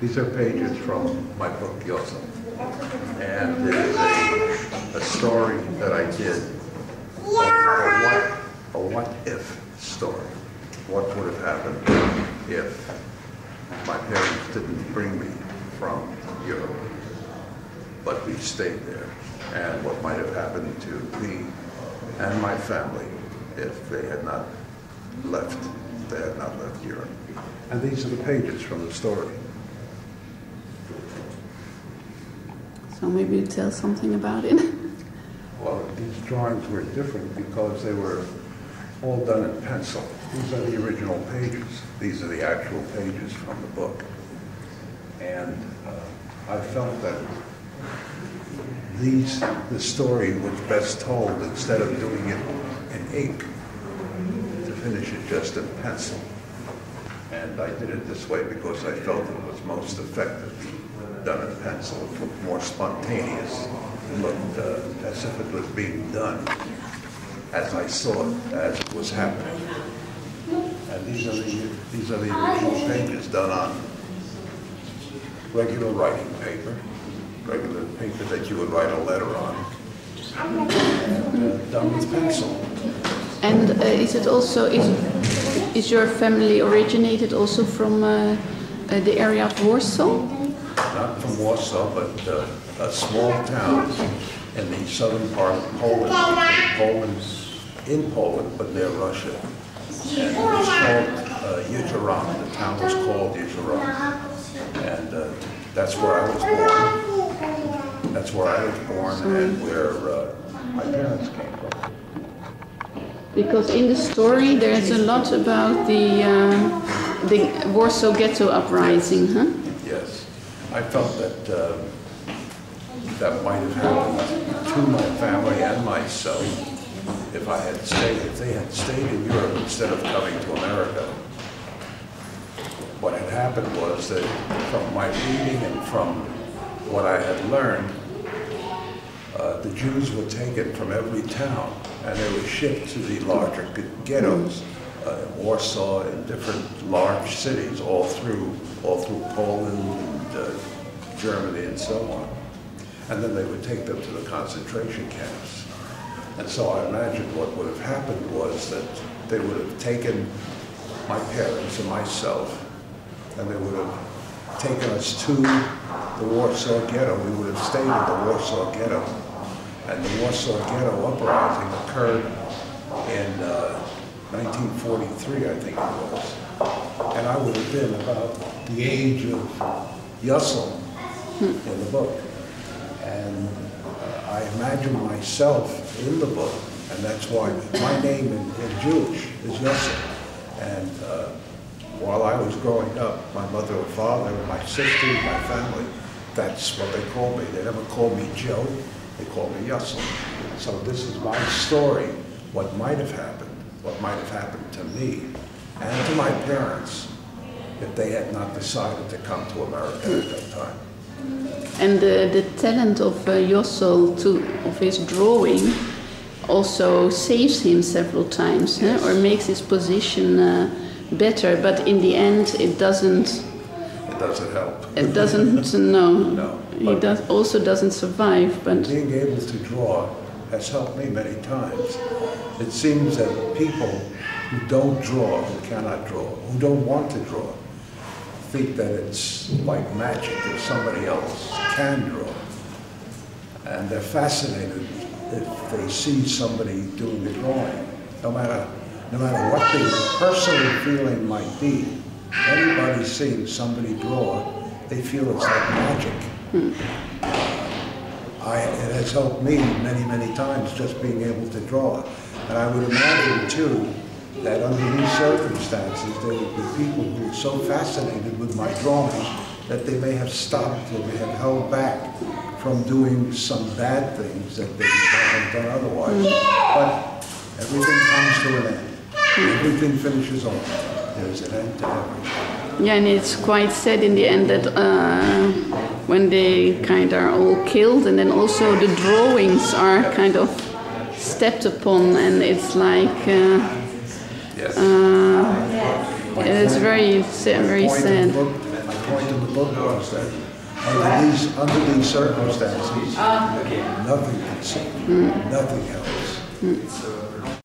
These are pages from my book, Yossel, and it is a story that I did, a what-if story. What would have happened if my parents didn't bring me from Europe, but we stayed there, and what might have happened to me and my family if they had not left Europe. And these are the pages from the story. So maybe you tell something about it. Well, these drawings were different because they were all done in pencil. These are the original pages. These are the actual pages from the book. And I felt that the story was best told instead of doing it in ink, to finish it just in pencil. And I did it this way because I felt it was most effective done in pencil. It looked more spontaneous. It looked as if it was being done as I saw it, as it was happening. And these are the original pages done on regular writing paper, regular paper that you would write a letter on, and done with pencil. And is it also, is your family originated also from the area of Warsaw? Not from Warsaw, but a small town in the southern part of Poland. Poland's in Poland, but near Russia. And it was called Yuzharon. The town was called Yuzharon. And that's where I was born. That's where I was born and where my parents came from. Because in the story there's a lot about the Warsaw Ghetto uprising, huh? Yes. I felt that that might have happened to my family and myself if they had stayed in Europe instead of coming to America. What had happened was that from my reading and from what I had learned, the Jews were taken from every town and they were shipped to the larger ghettos, Warsaw and different large cities all through Poland and Germany and so on. And then they would take them to the concentration camps. And so I imagined what would have happened was that they would have taken my parents and myself, and they would have taken us to the Warsaw Ghetto. We would have stayed in the Warsaw Ghetto. And the Warsaw Ghetto uprising occurred in 1943, I think it was. And I would have been about the age of Yossel in the book. And I imagine myself in the book, and that's why my name in Jewish is Yossel. And while I was growing up, my mother and father, my sisters, my family, that's what they called me. They never called me Joe, they called me Yossel. So this is my story, what might have happened to me and to my parents if they had not decided to come to America at that time. And the talent of Yossel of his drawing also saves him several times, yes. Or makes his position better, but in the end it doesn't. It doesn't help. It doesn't, no. No. He also doesn't survive, but... Being able to draw has helped me many times. It seems that people who don't draw, who cannot draw, who don't want to draw, think that it's like magic if somebody else can draw. And they're fascinated if they see somebody doing the drawing. No matter what the personal feeling might be, anybody seeing somebody draw, they feel it's like magic. It has helped me many, many times just being able to draw. And I would imagine too that under these circumstances there would be people who were so fascinated with my drawing that they may have stopped or may have held back from doing some bad things that they might have done otherwise. But everything comes to an end. Everything finishes off. There's an end to everything. Yeah, and it's quite sad in the end that when they kind of are all killed, and then also the drawings are kind of stepped upon, and it's like it's very, very sad. My point book was that under these circumstances, nothing can save, nothing helps.